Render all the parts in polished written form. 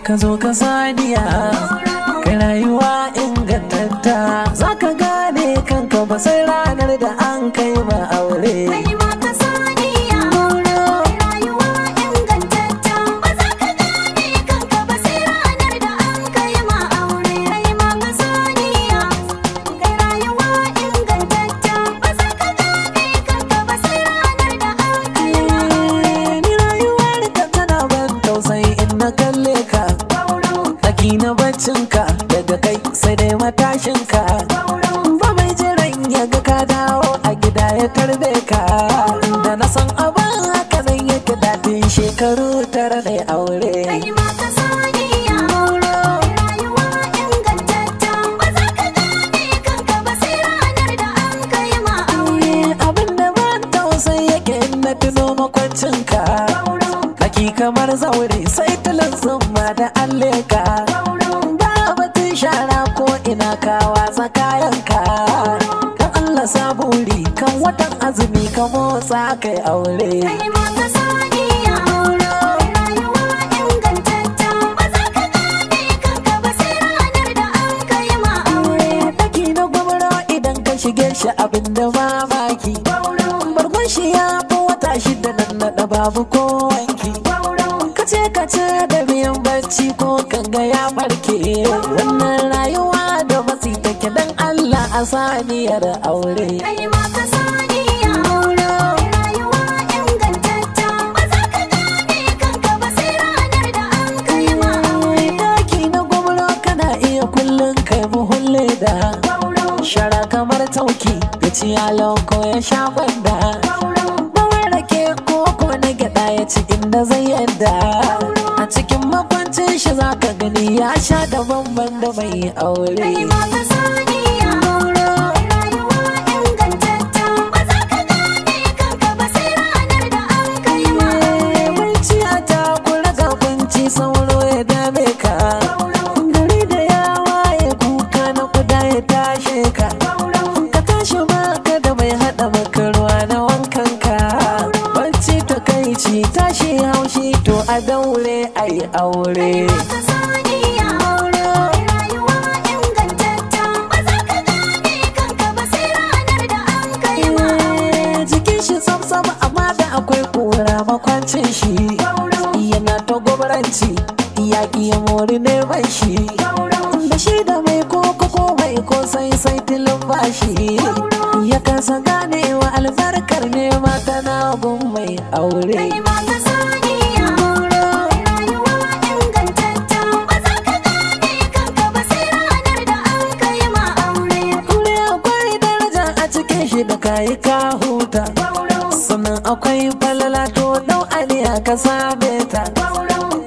ka zo ka saniya kai rayuwa ingantatta za ka gane kanka ba sai ranar da an kai ma aure. Cinka daga kai sai dai matashinka ba mai jiran ya ga ka dawo a gida ya tarbe ka da na san abin haka zan yake daɗin shekaru tara da aure. Abin da ban tausayi yake na tuno makwancinka haki kamar zaure sai tilin zuma da alleka shara ko ina ka watsa kayanka kan Allah saburi kan watan azumi ka motsa kai aure. Daki na gwamro idan ka shige shi abin da mamaki bargon shi ya fi wata shida nan naɗa babu ko wanki kace da biyan bacci ko kanga ya barke wannan rayuwa da matsi take dan Allah a saniyar aure. Daki na gwamro kana iya kullum kai muhulle da shara kamar tauki da ciyalon ko ya sha gwanda bawai rake koko na gyada ya ci inda zai yadda a cikin makwancin shi zaka gani ya sha daban da mai aure. Sauro ya dame ka gari da ya waye kuka na kuda ya tashe ka ka tashi maka da mai hada maka ruwa na wankan ka bacci takaici tashi haushi to a daure ai aure. Jikin shi sam amma da akwai kura makwancin shi yana ta gobaranci yaƙi ya mori neman shi da shi da mai koko mai ko sai tilin bashi ya kasa ganewa albarkar nema tana gun mai aure. Da kayi ka huta sannan akwai falala to dau aliya ka same ta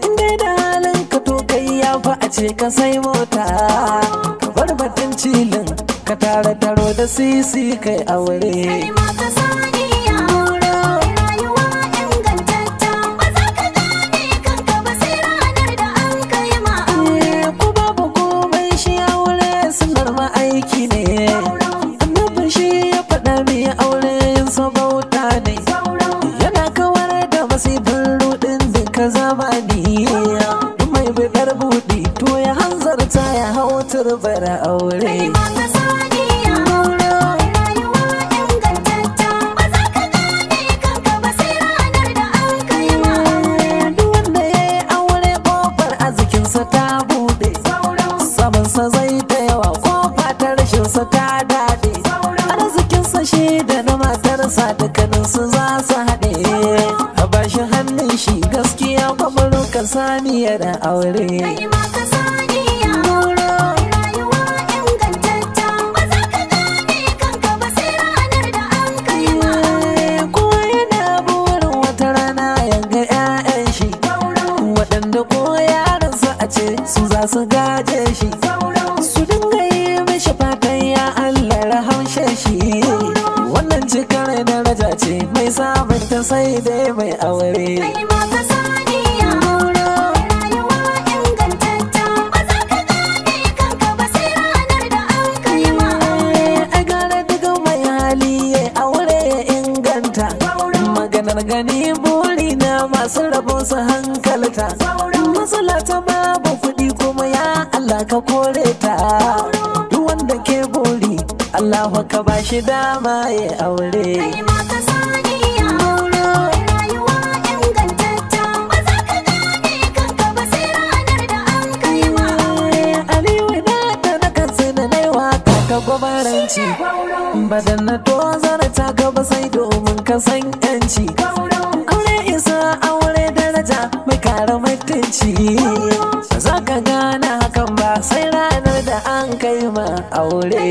inda da halin ka to kai ya fa a ce ka sai mota ka bar batun cilin ka tare taro da sisi kai aure. Ku babu komai shi aure sunar ma'aiki ne aure yin sabauta ne yana kawar da masifin rudin duka zamani mai bidar budi to ya hanzarta ya hau turbar aure. Duk wanda ya yi aure kofar arzikinsa ta bude samansa zai ta yawa kofa ta rashinsa ta dade shi da na matarsa dukkaninsu za su haɗe a bashi hannun shi gaskiya kwamaro ka saniyar aure. Kowa yana burin wata rana yanga 'ya'yan shi waɗanda ko yaransa a ce su za su gaje shi su dinga yi mishi fatan ya Allah rahamshe shi. Wannan cikar daraja ce mai samun ta sai dai mai aure. A gara daga mai hali ya aure ya inganta maganar gani buri na masu rabon su hankalta. Matsala ta babu kuɗi kuma ya Allah ka kore ta. Duk wanda ke buri Allah ka ba shi dama ya aure. Kai ma ka sani ya aure rayuwa ingantatta ba za ka gane kanka ba sai ranar da an kai ma aure. Aliyu na kansa da nai waka ta gwabaranci. Badan na tozar ta gaba sai domin ka san yanci. Aure isa aure daraja mai kara mutunci. Ba za ka gane hakan ba sai ranar da an kai ma aure.